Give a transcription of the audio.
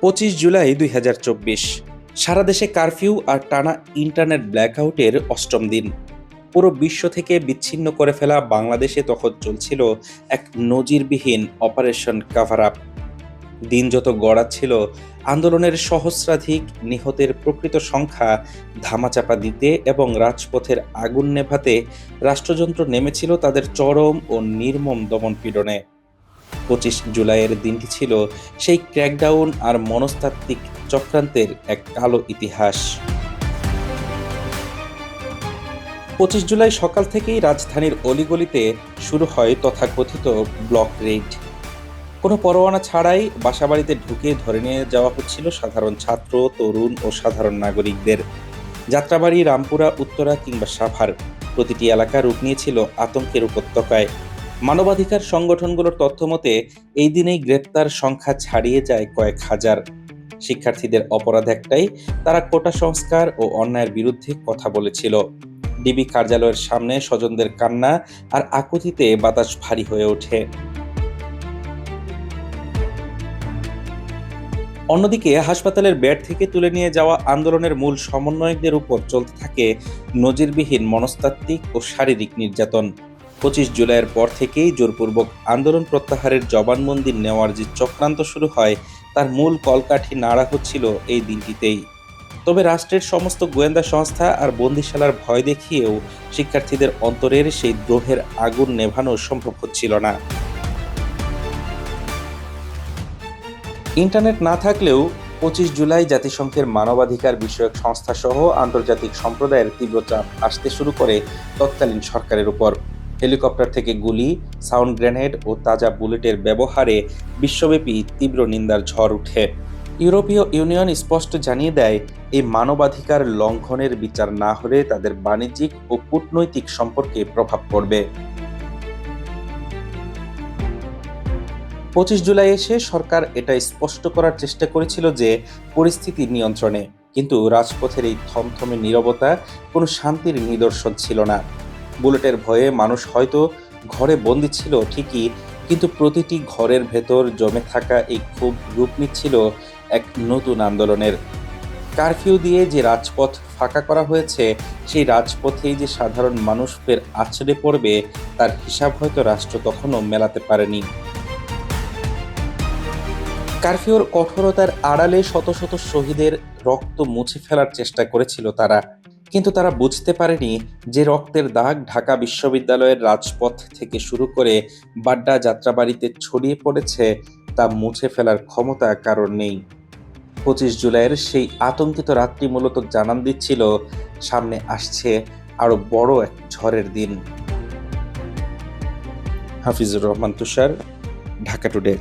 25 জুলাই 2024। সারা দেশে কারফিউ আর টানা ইন্টারনেট ব্ল্যাকআউটের অষ্টম দিন। পুরো বিশ্ব থেকে বিচ্ছিন্ন করে ফেলা বাংলাদেশে তখন চলছিল এক নজিরবিহীন অপারেশন কাভার আপ। দিন যত গড়াচ্ছিল, আন্দোলনের সহস্রাধিক নিহতের প্রকৃত সংখ্যা ধামাচাপা দিতে এবং রাজপথের আগুন নেভাতে রাষ্ট্রযন্ত্র নেমেছিল তাদের চরম ও নির্মম দমনপীড়নে। 25 জুলাইয়ের দিনটি ছিল সেই ক্র্যাকডাউন আর মনস্তাত্ত্বিক চক্রান্তের এক কালো ইতিহাস। 25 জুলাই সকাল থেকেই রাজধানীর অলিগলিতে শুরু হয় তথাকথিত ব্লক রেইড। কোনো পরোয়ানা ছাড়াই বাসাবাড়িতে ঢুকে ধরে নিয়ে যাওয়া হচ্ছিল সাধারণ ছাত্র, তরুণ ও সাধারণ নাগরিকদের। যাত্রাবাড়ি, রামপুরা, উত্তরা কিংবা সাভার, প্রতিটি এলাকা রূপ নিয়েছিল আতঙ্কের উপত্যকায়। মানবাধিকার সংগঠনগুলোর তথ্যমতে এই দিনেই গ্রেপ্তার সংখ্যা ছাড়িয়ে যায় কয়েক হাজার। শিক্ষার্থীদের অপরাধ একটাই, তারা কোটা সংস্কার ও অন্যায়ের বিরুদ্ধে কথা বলেছিল। ডিবি কার্যালয়ের সামনে স্বজনদের কান্না আর আকুতিতে বাতাস ভারী হয়ে ওঠে। অন্যদিকে হাসপাতালের বেড থেকে তুলে নিয়ে যাওয়া আন্দোলনের মূল সমন্বয়কদের উপর চলতে থাকে নজিরবিহীন মনস্তাত্ত্বিক ও শারীরিক নির্যাতন। 25 জুলাইয়ের পর থেকেই জোরপূর্বক আন্দোলন প্রত্যাহারের জবানবন্দি নেওয়ার যে চক্রান্ত শুরু হয়, তার মূল কলকাঠি নাড়া হচ্ছিল এই দিনটিতেই। তবে রাষ্ট্রের সমস্ত গোয়েন্দা সংস্থা আর বন্দিশালার ভয় দেখিয়েও শিক্ষার্থীদের অন্তরের সেই দ্রোহের আগুন নেভানো সম্ভব হচ্ছিল না। ইন্টারনেট না থাকলেও 25 জুলাই জাতিসংঘের মানবাধিকার বিষয়ক সংস্থা সহ আন্তর্জাতিক সম্প্রদায়ের তীব্র চাপ আসতে শুরু করে তৎকালীন সরকারের উপর। হেলিকপ্টার থেকে গুলি, সাউন্ড গ্রেনেড ও তাজা বুলেটের ব্যবহারে বিশ্বব্যাপী তীব্র নিন্দার ঝড় ওঠে। ইউরোপীয় ইউনিয়ন স্পষ্ট জানিয়ে দেয়, এই মানবাধিকার লঙ্ঘনের বিচার না হলে তাদের বাণিজ্যিক ও কূটনৈতিক সম্পর্কে প্রভাব পড়বে। 25 জুলাই এসে সরকার এটা স্পষ্ট করার চেষ্টা করেছিল যে পরিস্থিতি নিয়ন্ত্রণে, কিন্তু রাজপথের এই থমথমে নীরবতা কোনো শান্তির নিদর্শন ছিল না। বুলেটের ভয়ে মানুষ হয়তো ঘরে বন্দী ছিল ঠিকই, কিন্তু প্রতিটি ঘরের ভেতর জমে থাকা এই ক্ষোভ রূপ নিচ্ছিল এক নতুন আন্দোলনের। কারফিউ দিয়ে যে রাজপথ ফাঁকা করা হয়েছে, সেই রাজপথেই যে সাধারণ মানুষ ফের আছড়ে পড়বে, তার হিসাব হয়তো রাষ্ট্র তখনও মেলাতে পারেনি। কারফিউর কঠোরতার আড়ালে শত শত শহীদের রক্ত মুছে ফেলার চেষ্টা করেছিল তারা, কিন্তু তারা বুঝতে পারেনি যে রক্তের দাগ ঢাকা বিশ্ববিদ্যালয়ের রাজপথ থেকে শুরু করে বাড্ডা, যাত্রাবাড়িতে ছড়িয়ে পড়েছে, তা মুছে ফেলার ক্ষমতা কারোর নেই। 25 জুলাইয়ের সেই আতঙ্কিত রাত্রি মূলত জানান দিচ্ছিল সামনে আসছে আরো বড় এক ঝড়ের দিন। হাফিজুর রহমান তুষার, ঢাকা টুডে।